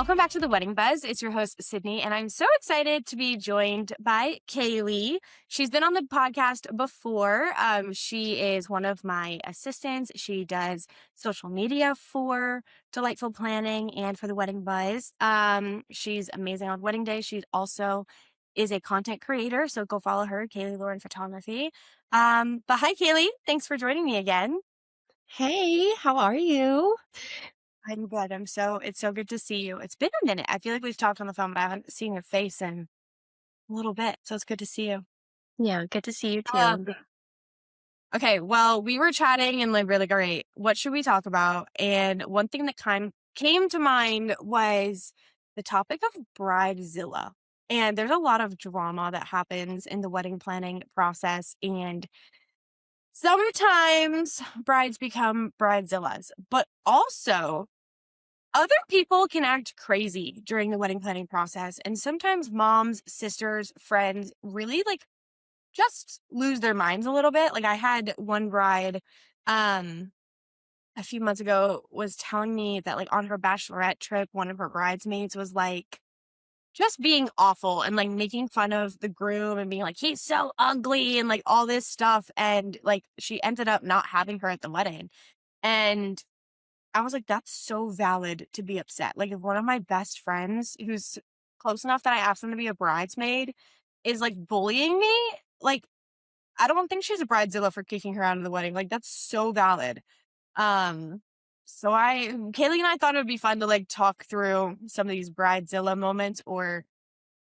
Welcome back to the Wedding Buzz. It's your host, Sydney, and I'm so excited to be joined by Kaylee. She's been on the podcast before. She is one of my assistants. She does social media for Delightful Planning and for the Wedding Buzz. She's amazing on wedding day. She also is a content creator, so go follow her, Kaylee Lauren Photography. But hi, Kaylee. Thanks for joining me again. Hey, how are you? I'm good. It's so good to see you. It's been a minute. I feel like we've talked on the phone, but I haven't seen your face in a little bit. So it's good to see you. Yeah, good to see you too. Um, okay. Well, we were chatting and like really great. What should we talk about? And one thing that came to mind was the topic of Bridezilla. And there's a lot of drama that happens in the wedding planning process. And sometimes brides become bridezillas, but also other people can act crazy during the wedding planning process. And sometimes moms, sisters, friends really like just lose their minds a little bit. Like I had one bride a few months ago was telling me that like on her bachelorette trip, one of her bridesmaids was like just being awful and like making fun of the groom and being like, he's so ugly and like all this stuff. And like she ended up not having her at the wedding. And I was like, that's so valid to be upset. Like, if one of my best friends who's close enough that I asked them to be a bridesmaid is like bullying me, like, I don't think she's a bridezilla for kicking her out of the wedding. Like, that's so valid. Um, Kaylee and I thought it would be fun to like talk through some of these bridezilla moments or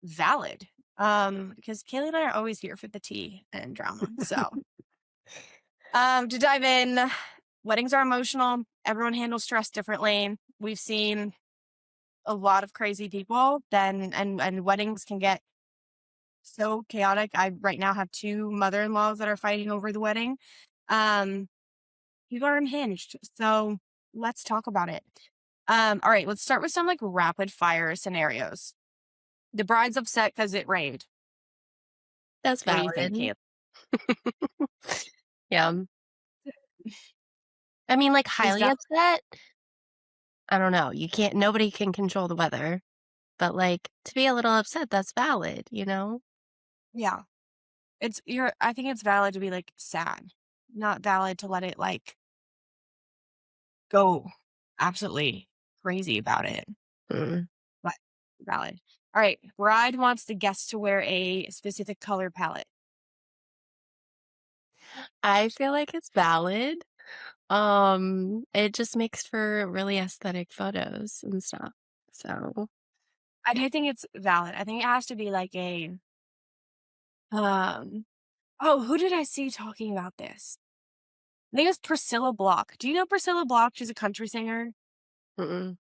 valid. Because Kaylee and I are always here for the tea and drama. So, to dive in, weddings are emotional. Everyone handles stress differently. We've seen a lot of crazy people and weddings can get so chaotic. I right now have two mother-in-laws that are fighting over the wedding. Um, People are unhinged. So let's talk about it. All right, let's start with some like rapid fire scenarios. The bride's upset because it rained. That's What do you think, valid. Kate? Yeah. I mean, like It's highly upset. I don't know. Nobody can control the weather, but like to be a little upset, that's valid, you know? yeah. I think it's valid to be like sad, not valid to let it like go absolutely crazy about it, Mm. but valid. All right. Bride wants the guests to wear a specific color palette. I feel like it's valid. It just makes for really aesthetic photos and stuff. So, I do think it's valid. I think it has to be like um, oh, who did I see talking about this? I think it was Priscilla Block. Do you know Priscilla Block? She's a country singer. mm-mm.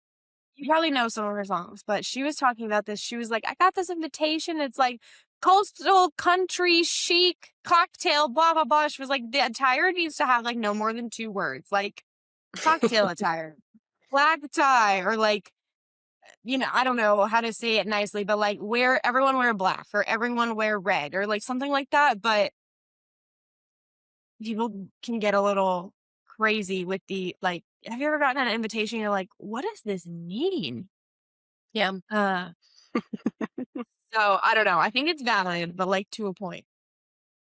You probably know some of her songs, but she was talking about this. She was like, I got this invitation. It's like coastal country chic cocktail, blah, blah, blah. She was like, the attire needs to have like no more than 2 words, like cocktail attire, black tie, or like, I don't know how to say it nicely, but like everyone wear black or everyone wear red or like something like that. But people can get a little crazy with the like, have you ever gotten an invitation? You're like, what does this mean? Yeah. Uh, So I don't know. I think it's valid, but like to a point.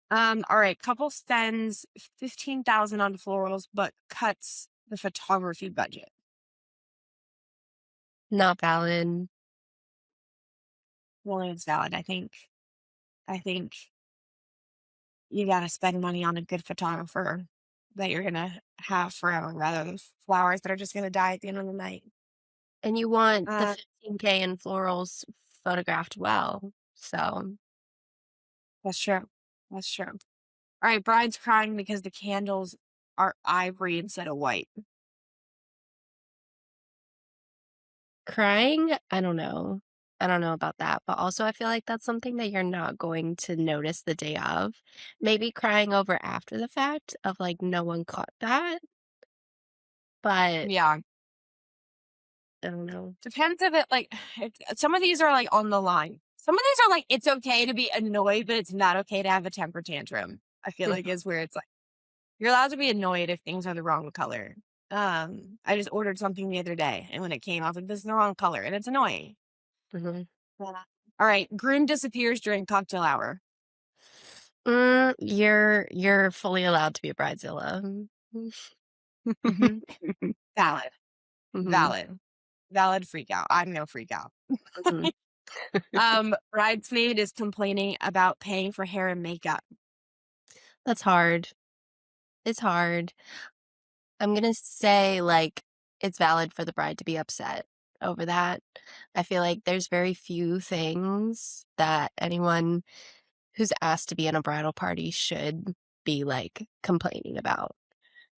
All right. Couple spends 15,000 on florals, but cuts the photography budget. Not valid. Well, it's valid. I think you gotta spend money on a good photographer that you're gonna have forever rather than flowers that are just gonna die at the end of the night. And you want the Uh, 15K in florals photographed well. So, that's true. That's true. All right. Bride's crying because the candles are ivory instead of white. crying, I don't know. I don't know about that, but also I feel like that's something that you're not going to notice the day of. Maybe crying over after the fact of like no one caught that, but Yeah. I don't know. Depends if it like some of these are like on the line. Some of these are like it's okay to be annoyed, but it's not okay to have a temper tantrum. I feel like Mhm. is where it's like you're allowed to be annoyed if things are the wrong color. I just ordered something the other day, and when it came, I was like, "This is the wrong color," and it's annoying. Mhm. Yeah. All right, groom disappears during cocktail hour. You're fully allowed to be a bridezilla. Mhm. Valid, Mhm, valid, valid freak out. I'm no freak out. mhm. Bridesmaid is complaining about paying for hair and makeup. That's hard. It's hard. I'm gonna say, like, it's valid for the bride to be upset over that. I feel like there's very few things that anyone who's asked to be in a bridal party should be, like, complaining about,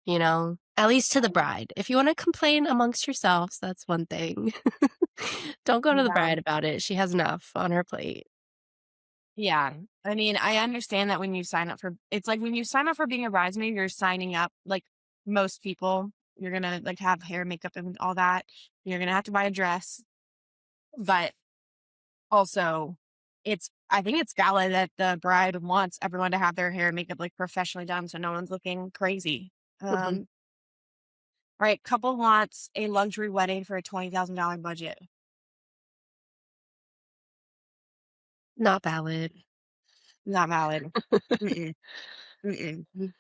you know? At least to the bride. If you wanna complain amongst yourselves, that's one thing. Don't go to the Yeah. bride about it, she has enough on her plate. Yeah. I mean, I understand that when you sign up for it's like when you sign up for being a bridesmaid, you're signing up like most people. You're gonna like have hair, makeup, and all that. You're gonna have to buy a dress. But also I think it's valid that the bride wants everyone to have their hair and makeup like professionally done so no one's looking crazy. Mhm. All right, couple wants a luxury wedding for a $20,000 budget. Not valid. Not valid. Mm-mm, mm-mm.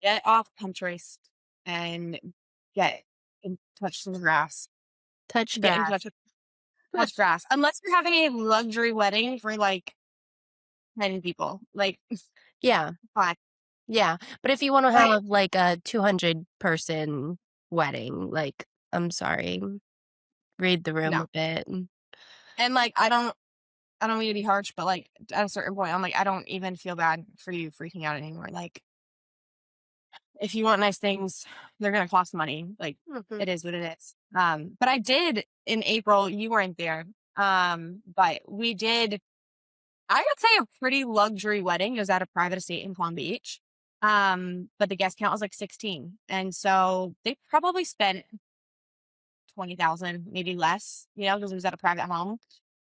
Get off Pinterest and get in touch some grass. Touch Get in touch grass. with touch grass. Unless you're having a luxury wedding for like 10 people. Like, Yeah. fine. Yeah, but if you wanna But have, like, a 200-person wedding, like, I'm sorry, read the room no. a bit. And like I don't mean to be harsh, but like at a certain point, I'm like, I don't even feel bad for you freaking out anymore. Like, if you want nice things, they're gonna cost money. Like, Mhm. it is what it is. But I did in April, you weren't there. But we did I would say a pretty luxury wedding. It was at a private estate in Palm Beach. But the guest count was like 16. And so they probably spent 20,000, maybe less, because it was at a private home,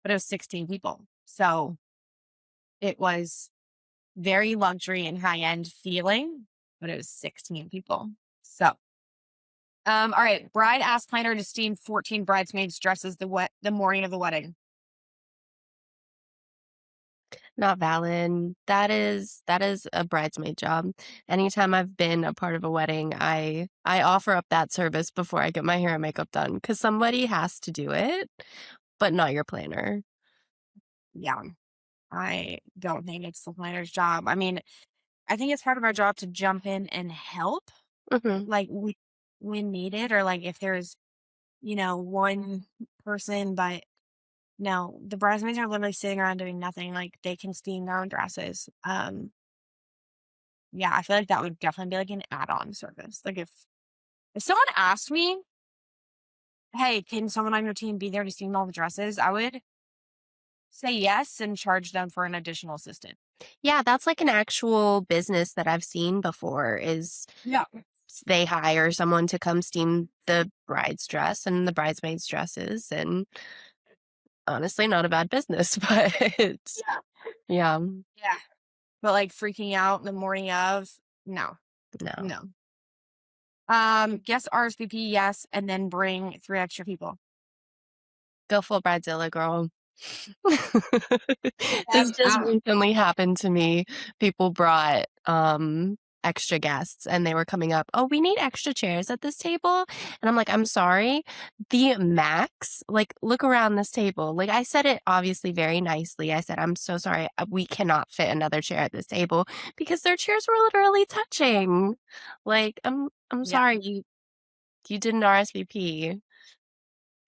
but it was 16 people. So it was very luxury and high end feeling, but it was 16 people. So, all right. Bride asked planner to steam 14 bridesmaids' dresses the morning of the wedding. Not valid. That is a bridesmaid job. Anytime I've been a part of a wedding, I offer up that service before I get my hair and makeup done because somebody has to do it, but not your planner. Yeah. I don't think it's the planner's job. I mean, I think it's part of our job to jump in and help, Mhm. like when needed, or like if there's, one person, but no, the bridesmaids are literally sitting around doing nothing. Like they can steam their own dresses. Yeah, I feel like that would definitely be like an add-on service. Like if someone asked me, "Hey, can someone on your team be there to steam all the dresses?" I would say yes and charge them for an additional assistant. Yeah, that's like an actual business that I've seen before is Yeah. they hire someone to come steam the bride's dress and the bridesmaids' dresses, and honestly, not a bad business, but Yeah. yeah, Yeah. But like freaking out the morning of, no, no. no. Guess RSVP, yes, and then bring 3 extra people. Go full Bridezilla, girl. This Step just out. recently happened to me. People brought, extra guests, and they were coming up, "Oh, we need extra chairs at this table," and I'm like, "I'm sorry, the max like, look around this table." Like, I said it obviously very nicely. I said, "I'm so sorry, we cannot fit another chair at this table," because their chairs were literally touching. Like, I'm Yeah. sorry, you didn't RSVP.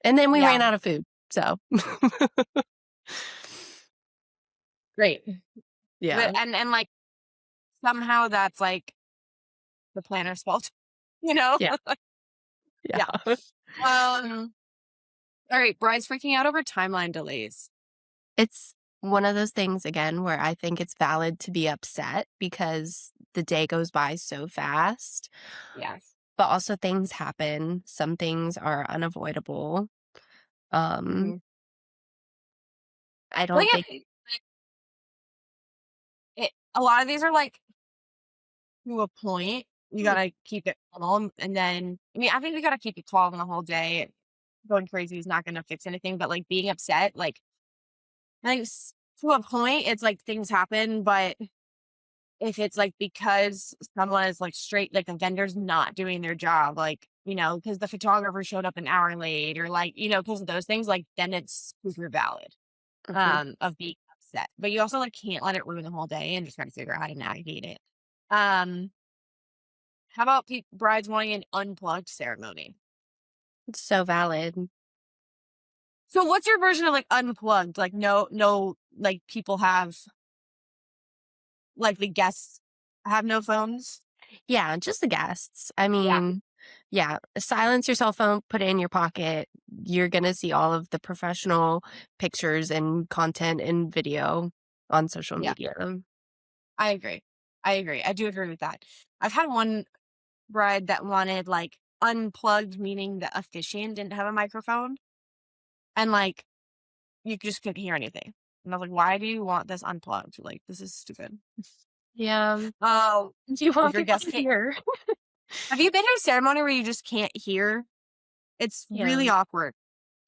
And then we ran Yeah. out of food, so Great. yeah, And like somehow that's like the planner's fault, you know? yeah, Yeah. yeah. All right. Bride's freaking out over timeline delays. It's one of those things again where I think it's valid to be upset because the day goes by so fast, Yes. but also things happen. Some things are unavoidable. Um, Hmm. I Like don't think a lot of these are like to a point. You Hmm. gotta keep it calm, and then I mean, I think we gotta keep it calm the whole day. Going crazy is not gonna fix anything, but, like, being upset, like, I think to a point, it's like things happen, but if it's, like, because someone is, like, straight like, a vendor's not doing their job, like, because the photographer showed up an hour late or, like, because of those things, like, then it's super valid, Hmm. of being upset. But you also, like, can't let it ruin the whole day and just try to figure out how to navigate it. Um, how about brides wanting an unplugged ceremony? It's so valid. So what's your version of, like, unplugged? Like, no, like, people have like, the guests have no phones? Yeah, just the guests. I Yeah, mean, yeah, silence your cell phone, put it in your pocket. You're gonna see all of the professional pictures and content and video on social yeah, media. I agree. I agree. I do agree with that. I've had one bride that wanted, like, unplugged, meaning the officiant didn't have a microphone, and, like, you just couldn't hear anything. And I was like, "Why do you want this unplugged? Like, this is stupid." Yeah, Oh, you if want your people guests to can't hear. have you been to a ceremony where you just can't hear? It's Yeah, really awkward.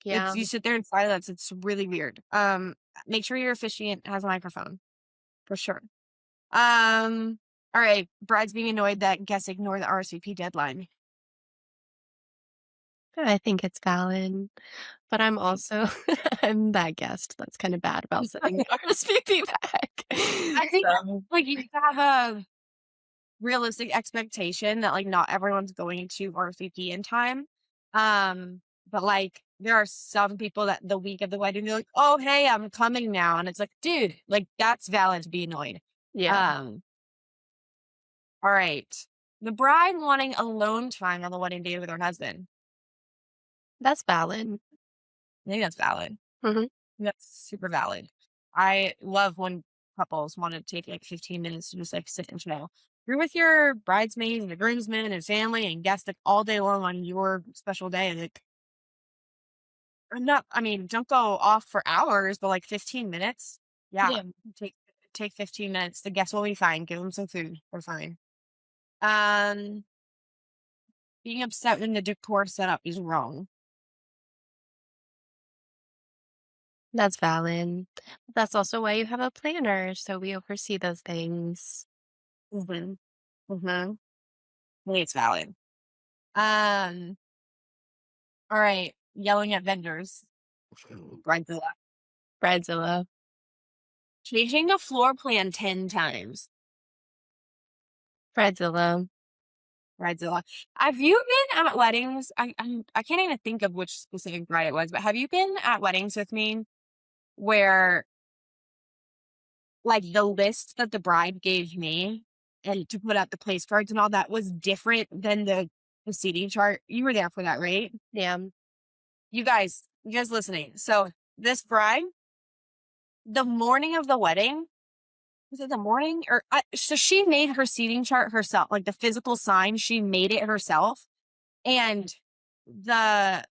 It's yeah, you sit there in silence, it's really weird. Make sure your officiant has a microphone, for sure. All right, brides being annoyed that guests ignore the RSVP deadline. I think it's valid, but I'm also I'm that guest that's kinda bad about sending the RSVP back. I think, So, like, you have to have a realistic expectation that, like, not everyone's going to RSVP in time. But, like, there are some people that the week of the wedding, they're like, "Oh, hey, I'm coming now," and it's like, "Dude, like, that's valid to be annoyed." yeah, Um, all right. The bride wanting alone time on the wedding day with her husband. that's valid. I think that's valid. Mhm. That's super valid. I love when couples want to take like 15 minutes to just like sit and chill. You're with your bridesmaids and the groomsmen and family and guests like all day long on your special day. Like, or not, I mean, don't go off for hours, but like 15 minutes. Yeah. Yeah. Take take 15 minutes. The guests will be fine. Give them some food. We're fine. Um, being upset when the decor setup is wrong. That's valid. That's also why you have a planner, so we oversee those things. Mm-hmm. Mm-hmm. I think it's valid. Um, all right. Yelling at vendors. Bridezilla. Bridezilla. Changing the floor plan 10 times. Bridezilla. Bridezilla. Have you been at weddings? I can't even think of which specific bride it was, but have you been at weddings with me where like the list that the bride gave me and to put out the place cards and all that was different than the seating chart? You were there for that, right? Yeah. You guys listening. So this bride, the morning of the wedding, was it the morning or so she made her seating chart herself, like the physical sign, she made it herself. And the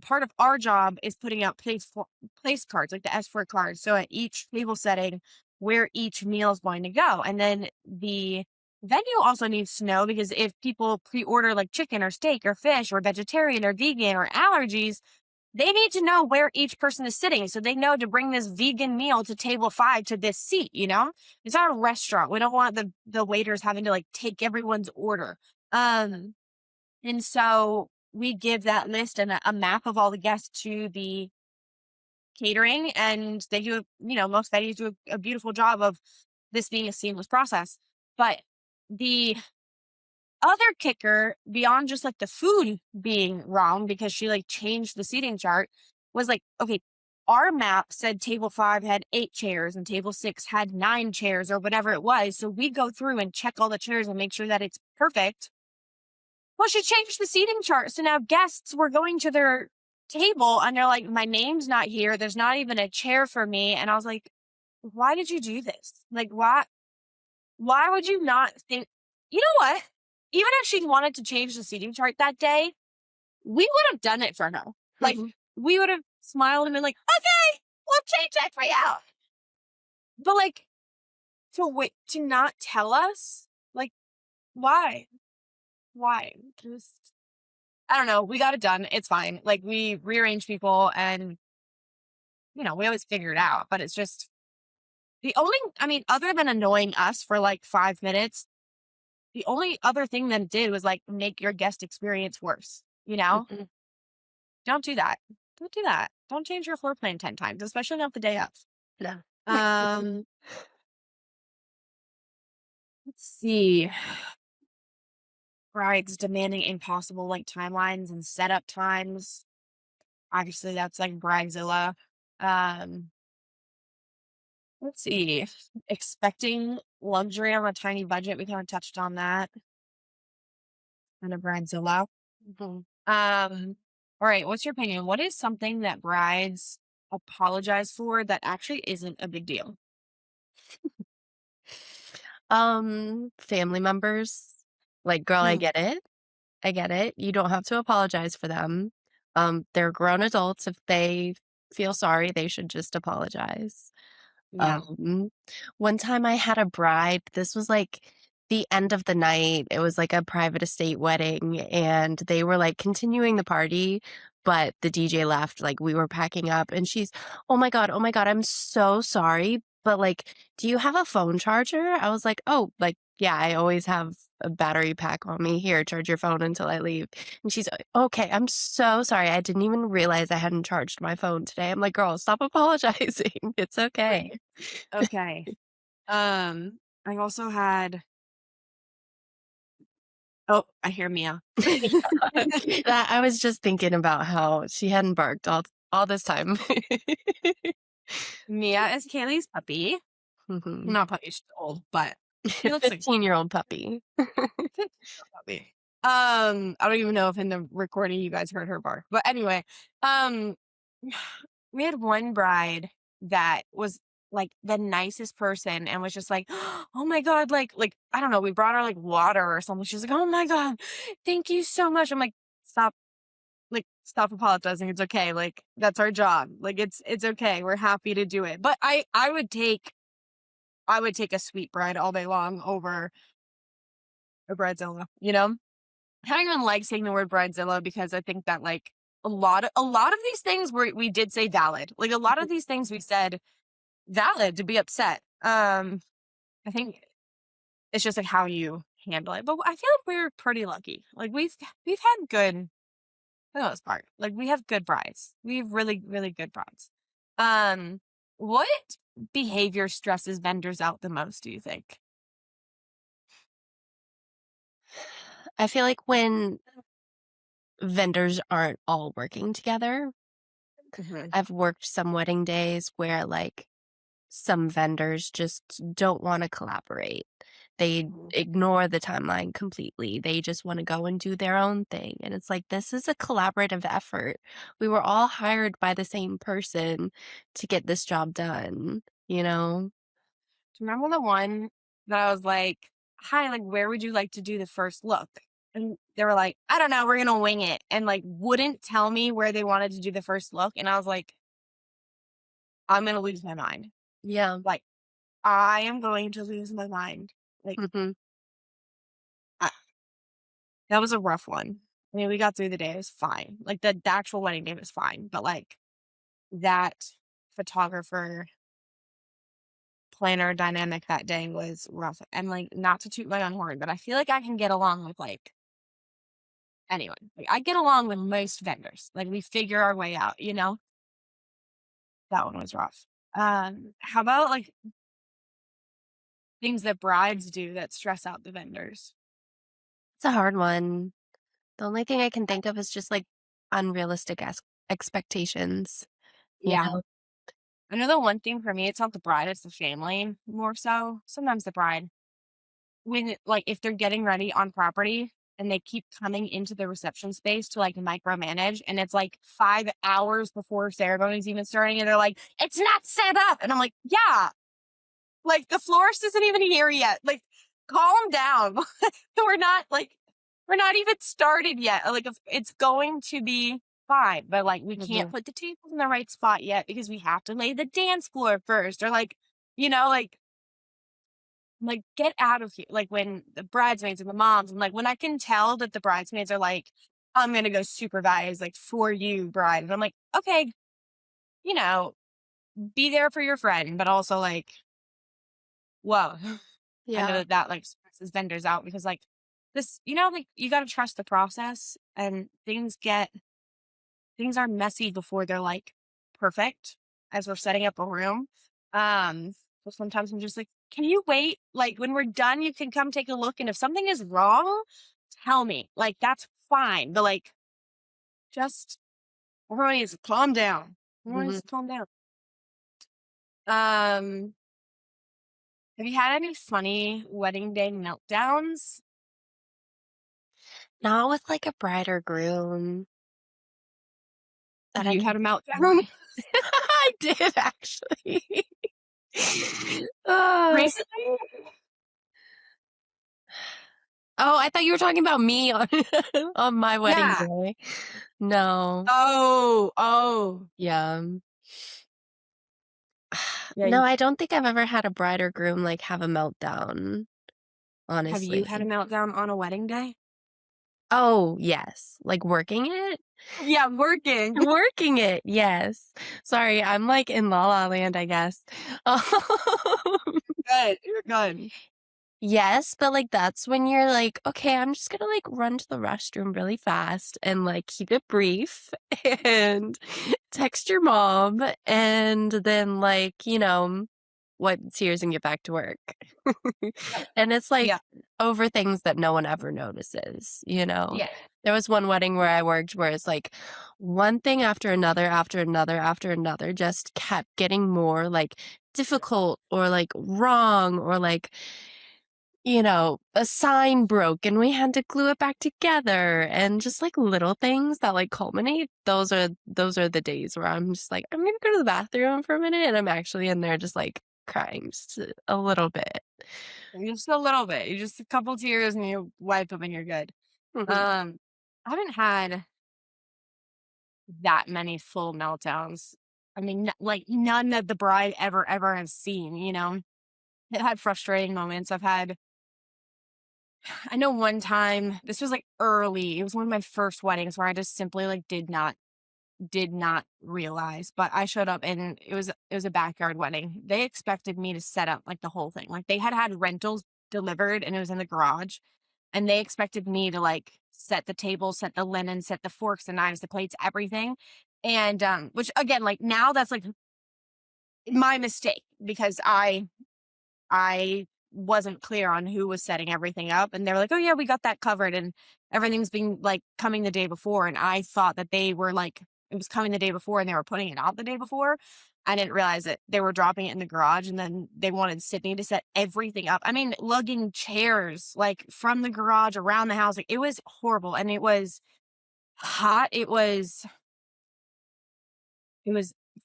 part of our job is putting out place cards, like the S4 cards. So at each table setting, where each meal is going to go. And then the venue also needs to know because if people pre-order like chicken or steak or fish or vegetarian or vegan or allergies, they need to know where each person is sitting so they know to bring this vegan meal to table 5 to this seat. It's not a restaurant. We don't want the waiters having to like take everyone's order. Um and so we give that list and a map of all the guests to the catering, and they do, most venues do a beautiful job of this being a seamless process. But the other kicker, beyond just like the food being wrong because she like changed the seating chart, was like, okay, our map said table 5 had 8 chairs and table 6 had 9 chairs or whatever it was. So we go through and check all the chairs and make sure that it's perfect. Well, she changed the seating chart. So now guests were going to their table and they're like, my name's not here. There's not even a chair for me. And I was like, why did you do this? Like, why would you not think, you know what? Even if she wanted to change the seating chart that day, we would have done it for her. Like, Mhm. we would have smiled and been like, okay, we'll change that for you. But like, to wait, to not tell us, like, why? Why? Just I don't know. We got it done. It's fine. Like we rearranged people and we always figure it out, but it's just I mean, other than annoying us for like 5 minutes, the only other thing that it did was like make your guest experience worse. Mhm. Don't do that. Don't do that. Don't change your floor plan 10 times, especially not the day of. No. Um, let's see. Brides demanding impossible like timelines and setup times. Obviously, that's like Bridezilla. Um, let's see. Expecting luxury on a tiny budget. We kind of touched on that. And a Bridezilla. Mhm. All right. What's your opinion? What is something that brides apologize for that actually isn't a big deal? Family members, like, "Girl, I Mm, get it. I get it. You don't have to apologize for them. They're grown adults. If they feel sorry, they should just apologize." yeah. Um, One time I had a bride, this was, like, the end of the night, it was, like, a private estate wedding, and they were, like, continuing the party, but the DJ left, like, we were packing up, and she's, oh my god, I'm so sorry, but, like, do you have a phone charger?" I was like, "Oh, like, yeah, I always have a battery pack on me. Here, charge your phone until I leave." And she's, "Okay, I'm so sorry, I didn't even realize I hadn't charged my phone today." I'm like, "Girl, stop apologizing. It's okay." Wait. Okay. I also had oh, I hear Mia. That I was just thinking about how she hadn't barked all this time. Mia is Kaylee's puppy. Mhm. Not puppy, she's old, but she looks like 15-year-old puppy. 15-year-old puppy. I don't even know if in the recording you guys heard her bark. But anyway, um, we had one bride that was like the nicest person and was just like, "Oh my god," like I don't know, we brought her like water or something. She's like, "Oh my god, thank you so much." I'm like, "Stop, like stop apologizing. It's okay. Like that's our job. Like it's okay. We're happy to do it." But I would take a sweet bride all day long over a bridezilla, you know? I don't even like saying the word bridezilla because I think that like a lot of these things we did say valid. Like a lot of these things we said valid to be upset. I think it's just like how you handle it. But I feel like we're pretty lucky. Like we've had good for the most part. Like we have good brides. We have really, really good brides. Um, what behavior stresses vendors out the most, do you think? I feel like when vendors aren't all working together, Mhm. I've worked some wedding days where, like, some vendors just don't wanna collaborate. They Mhm. ignore the timeline completely. They just wanna go and do their own thing, and it's like, this is a collaborative effort. We were all hired by the same person to get this job done, you know? Do you remember the one that I was like, "Hi, like, where would you like to do the first look?" And they were like, "I don't know, we're gonna wing it," and like wouldn't tell me where they wanted to do the first look, and I was like, "I'm gonna lose my mind. Yeah. Like, I am going to lose my mind." Like, Mhm. I, that was a rough one. I mean, we got through the day; it was fine. Like the actual wedding day was fine, but like that photographer planner dynamic that day was rough. And like, not to toot my own horn, but I feel like I can get along with like anyone. Like, I get along with most vendors. Like, we figure our way out, you know? That one was rough. How about like things that brides do that stress out the vendors? It's a hard one. The only thing I can think of is just, like, unrealistic expectations, you Yeah. know? I know the one thing for me, it's not the bride, it's the family more so. Sometimes the bride, like, if they're getting ready on property and they keep coming into the reception space to like micromanage, and it's like 5 hours before ceremony's even starting, and they're like, "It's not set up," and I'm like, "Yeah, like, the florist isn't even here yet. Like, calm down. We're not like we're not even started yet. Like, it's going to be fine, but, like, we can't Mhm. put the tables in the right spot yet because we have to lay the dance floor first, or, like, you know, like, I'm like, "Get out of here." Like, when the bridesmaids and the moms, I'm like, when I can tell that the bridesmaids are like, "I'm gonna go supervise, like, for you, bride." And I'm like, "Okay, you know, be there for your friend, but also, like, whoa." I know Yeah. that that, like, stresses vendors out because, like, this like, you gotta trust the process, and things are messy before they're, like, perfect as we're setting up a room. Um, so sometimes I'm just like, "Can you wait? Like, when we're done, you can come take a look, and if something is wrong, tell me. Like, that's fine, but, like, just everybody needs to calm down. Everyone needs Mhm. to calm down." Um, have you had any funny wedding day meltdowns? Not with, like, a bride or groom that I You can had a think meltdown of. I did actually. Uh, recently? oh, I thought you were talking about me on on my wedding Yeah. day. No. Oh, oh. Yeah. Yeah, No, I don't think I've ever had a bride or groom, like, have a meltdown, have you had a honestly. meltdown on a wedding day? Oh, yes. Like, working it? Yeah, working. Working it, yes. Sorry, I'm, like, in La La Land, I guess. Um, Good, you're good. yes, but, like, that's when you're like, "Okay, I'm just gonna, like, run to the restroom really fast and, like, keep it brief and text your mom and then, like, wipe the tears and get back to work." Yep. And it's, like, Yeah, over things that no one ever notices, you know? yeah. There was one wedding where I worked where it's, like, one thing after another, after another just kept getting more, like, difficult or, like, wrong or, like, a sign broke and we had to glue it back together and just like little things that like culminate. Those are the days where I'm just like, I'm gonna go to the bathroom for a minute and I'm actually in there just like crying just a little bit. Just a little bit. You just a couple tears and you wipe them and you're good. Mhm. Um, I haven't had that many full meltdowns. I mean, like none that the bride ever has seen. I've had frustrating moments. I know one time, this was like early. It was one of my first weddings where I just simply like did not realize, but I showed up and it was a backyard wedding. They expected me to set up like the whole thing. Like they had rentals delivered and it was in the garage and they expected me to like set the table, set the linen, set the forks, the knives, the plates, everything. And which again, like now that's like my mistake because I wasn't clear on who was setting everything up, and they were like, "Oh, yeah, we got that covered," and everything's being, like, coming the day before, and I thought that they were, like it was coming the day before and they were putting it out the day before. I didn't realize that they were dropping it in the garage, and then they wanted Sydney to set everything up. I mean, lugging chairs, like, from the garage around the house, like, it was horrible, and it was hot. It was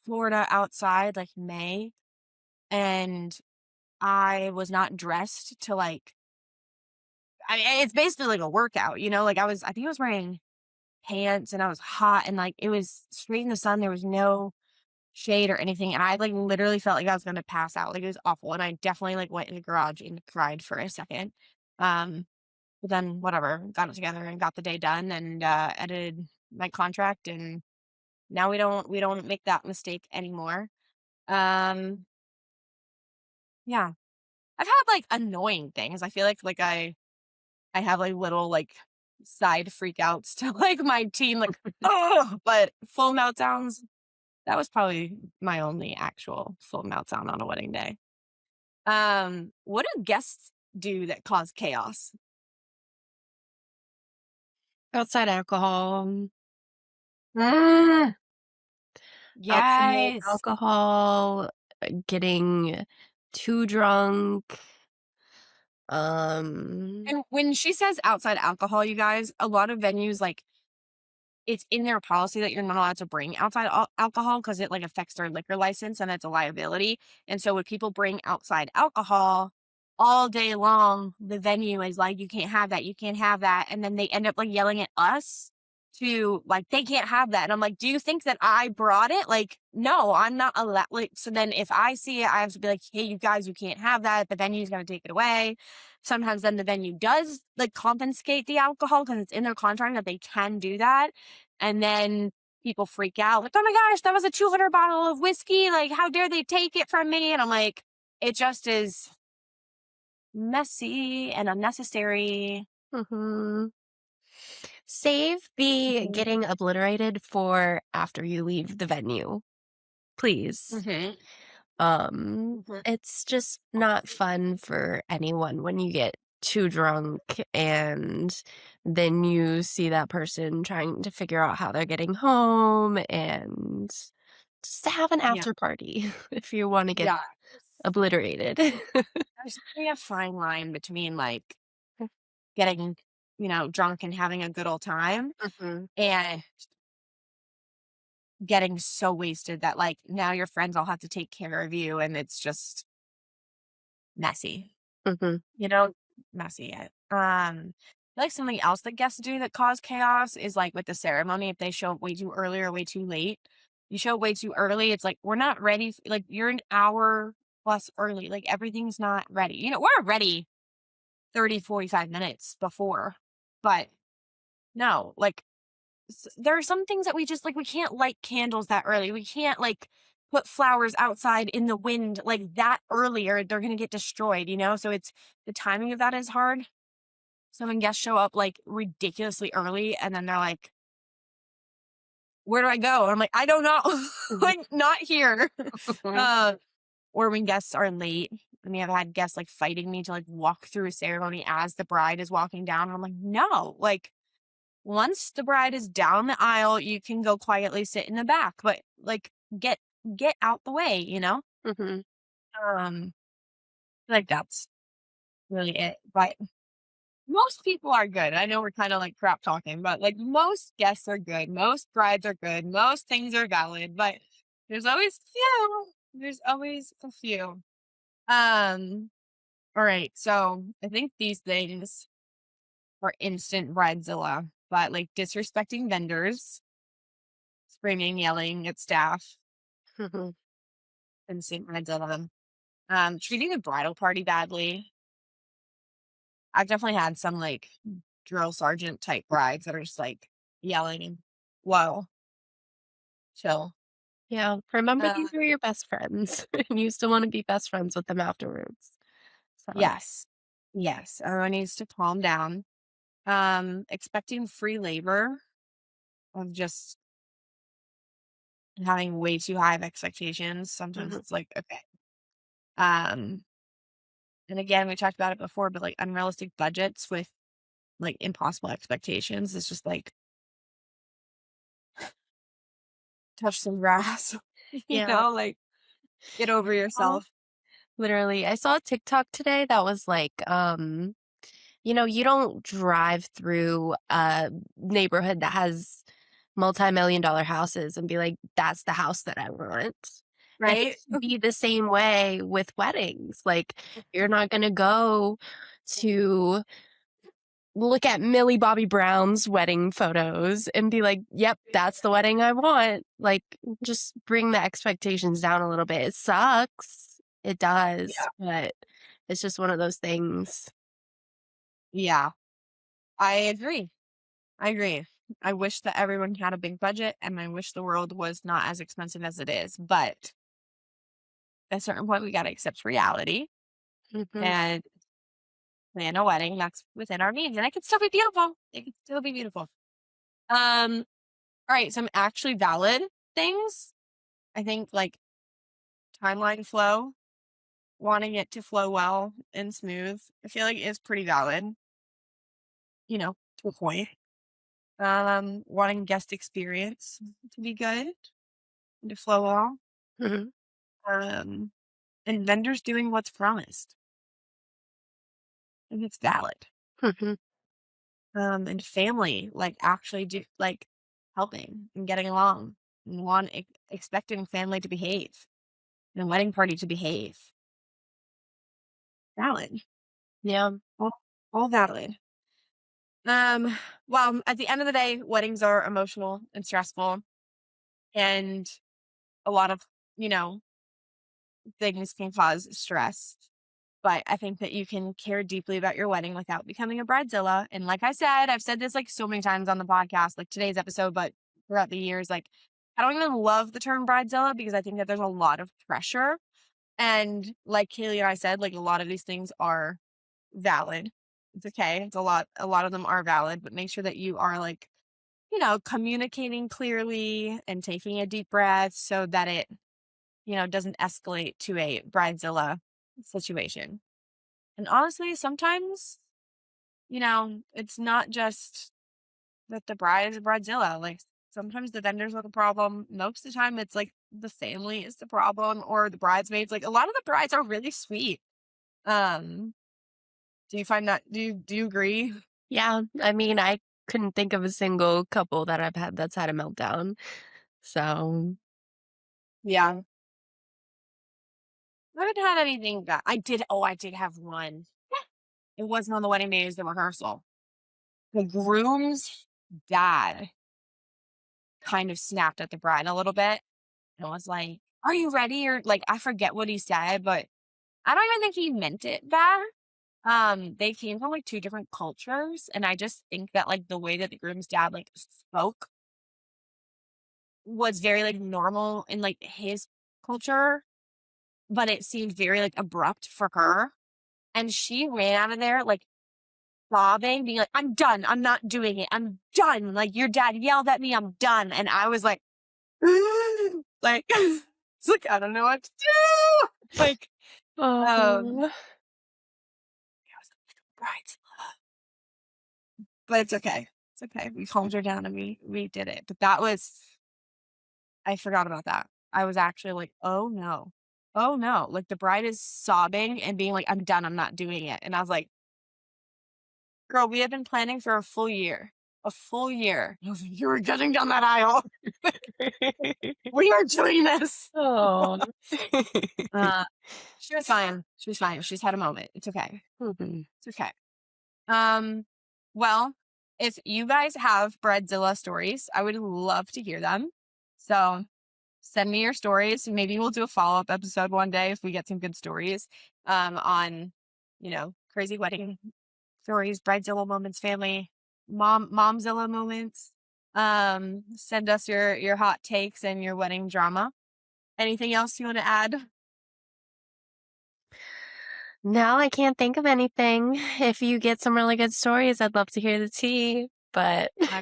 Florida outside, like, May, and I was not dressed to, like it's basically like a workout. Like I think I was wearing pants and I was hot and like it was straight in the sun. There was no shade or anything. And I like literally felt like I was going to pass out. Like it was awful. And I definitely like went in the garage and cried for a second. Um, but then whatever, got it together and got the day done and edited my contract. And now we don't make that mistake anymore. Um, yeah. I've had like annoying things. I feel like I have, like, little, like, side freakouts to, like, my teen, like, oh, but full meltdowns, that was probably my only actual full meltdown on a wedding day. What do guests do that cause chaos? Outside alcohol, Mm, outside yes. alcohol, getting too drunk. And when she says outside alcohol, you guys, a lot of venues, like, it's in their policy that you're not allowed to bring outside alcohol because it, like, affects their liquor license and it's a liability, and so when people bring outside alcohol all day long, the venue is like, "You can't have that, you can't have that," and then they end up, like, yelling at us to like, they can't have that. And I'm like, do you think that I brought it? Like, no, I'm not allowed. Like, so then if I see it, I have to be like, hey, you guys, you can't have that. The venue's going to take it away. Sometimes then the venue does like confiscate the alcohol because it's in their contract that they can do that. And then people freak out like, oh my gosh, that was a 200 bottle of whiskey. Like, how dare they take it from me? And I'm like, it just is messy and unnecessary. Mhm. Save the Mhm. getting obliterated for after you leave the venue, please. Mhm. It's just not fun for anyone when you get too drunk and then you see that person trying to figure out how they're getting home and just to have an Yeah. after party if you want to get Yeah. obliterated. There's definitely a fine line between like getting, drunk and having a good old time Mhm, and getting so wasted that like now your friends all have to take care of you and it's just messy, mhm. you know, messy. I feel like something else that guests do that cause chaos is like with the ceremony, if they show up way too early or way too late. You show up way too early, it's like we're not ready. Like you're an hour plus early. Like everything's not ready. We're ready 30, 45 minutes before. But no, like there are some things that we just like we can't light candles that early. We can't like put flowers outside in the wind like that early or they're going to get destroyed. So it's the timing of that is hard. So when guests show up like ridiculously early and then they're like, "Where do I go?" And I'm like, "I don't know." Mhm. Like not here. uh or when guests are late. I mean, I've had guests like fighting me to like walk through a ceremony as the bride is walking down. And I'm like, no, like once the bride is down the aisle, you can go quietly sit in the back, but like get get out the way. Mhm. Um, like that's really it. But most people are good. I know we're kind of like crap talking, but like most guests are good. Most brides are good. Most things are valid, but there's always few. There's always a few. Um, all right. So I think these things are instant bridezilla, but like disrespecting vendors, screaming, yelling at staff, Mhm. instant bridezilla. Treating the bridal party badly. I've definitely had some like drill sergeant type brides that are just like yelling, whoa, chill. Yeah, remember Uh, these were your best friends, and you still wanna be best friends with them afterwards. So yes. Yes. Everyone needs to calm down. Expecting free labor of just having way too high of expectations. Sometimes mhm. it's like, okay. Um, and again, we talked about it before, but like unrealistic budgets with like impossible expectations is just like touch some grass, Yeah. like get over Oh, yourself. literally, I saw a TikTok today that was like, you don't drive through a neighborhood that has multi-million dollar houses and be like, "That's the house that I want." And it Right? should be the same way with weddings. Like, you're not gonna go to look at Millie Bobby Brown's wedding photos and be like, "Yep, that's the wedding I want." Like, just bring the expectations down a little bit. It sucks. It does, Yeah. but it's just one of those things. Yeah. I agree. I agree. I wish that everyone had a big budget and I wish the world was not as expensive as it is. But at a certain point, we got to accept reality Mhm. and plan a wedding that's within our means. And it can still be beautiful. It can still be beautiful. Um, all right. Some actually valid things. I think like timeline flow, wanting it to flow well and smooth, I feel like is pretty valid, to a point. Wanting guest experience to be good and to flow well. Mhm. Um, and vendors doing what's promised, and it's valid. Mhm. And family, like actually do like helping and getting along, and expecting family to behave, and a wedding party to behave. Valid, Yeah. all, all valid. Um, well, at the end of the day, weddings are emotional and stressful, and a lot of, you know, things can cause stress. But I think that you can care deeply about your wedding without becoming a bridezilla. And like I said, I've said this like so many times on the podcast, like today's episode, but throughout the years, like I don't even love the term bridezilla because I think that there's a lot of pressure. And like Kaylee and I said, like a lot of these things are valid. It's okay. A lot of them are valid, but make sure that you are like, communicating clearly and taking a deep breath so that it, doesn't escalate to a bridezilla situation. And honestly, sometimes, it's not just that the bride is a bridezilla. Like sometimes the vendors are the problem. Most of the time it's like the family is the problem or the bridesmaids. Like a lot of the brides are really sweet. Um, do you find that do you agree? Yeah, I mean, I couldn't think of a single couple that I've had that's had a meltdown. So, Yeah. I haven't had anything that I did have one. It wasn't on the wedding day, it was the rehearsal. The groom's dad kind of snapped at the bride a little bit and was like, "Are you ready?" Or like I forget what he said, but I don't even think he meant it bad. They came from like two different cultures, and I just think that like the way that the groom's dad like spoke was very like normal in like his culture, but it seemed very like abrupt for her. And she ran out of there like sobbing, being like, "I'm done. I'm not doing it. I'm done. Like your dad yelled at me. I'm done." And I was like, like, it's like I don't know what to do. Like, um, oh, right. But it's okay. It's okay. We calmed her down and we did it. But that was I forgot about that. I was actually like, "Oh no. Oh no." Like the bride is sobbing and being like, "I'm done. I'm not doing it." And I was like, "Girl, we have been planning for a full year. A full year." I was like, "You were getting down that aisle. We are doing this." oh. Uh, she was fine. She was fine. She's had a moment. It's okay. Mhm. It's okay. Um, well, if you guys have Bridezilla stories, I would love to hear them. So send me your stories. Maybe we'll do a follow-up episode one day if we get some good stories on, crazy wedding stories, Bridezilla moments, family, momzilla moments. Send us your hot takes and your wedding drama. Anything else you want to add? No, I can't think of anything. If you get some really good stories, I'd love to hear the tea, but Uh,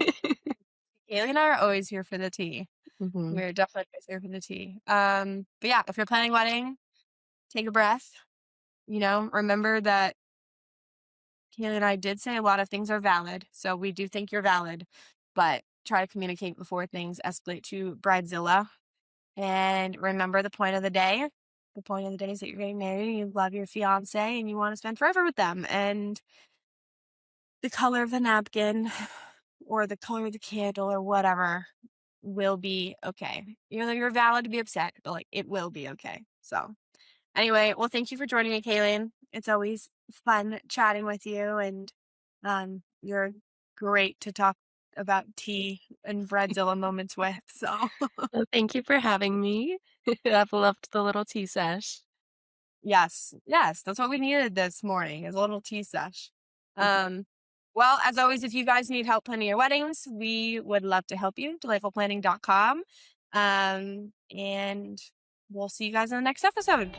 Kaylee and I are always here for the tea. Mhm. We're definitely always here for the tea. But yeah, if you're planning a wedding, take a breath. Remember that Kaylee and I did say a lot of things are valid. So we do think you're valid, but try to communicate before things escalate to Bridezilla. And remember the point of the day. The point of the day is that you're getting married, you love your fiance, and you want to spend forever with them. And the color of the napkin or the color of the candle or whatever will be okay. You're valid to be upset, but like it will be okay. So anyway, well, thank you for joining me, Kaylin. It's always fun chatting with you, and you're great to talk about tea and breadzilla moments with. So Well, thank you for having me. I've loved the little tea sesh. yes, yes, that's what we needed this morning is a little tea sesh. Um, well, as always, if you guys need help planning your weddings, we would love to help you. Delightfulplanning.com. And we'll see you guys in the next episode.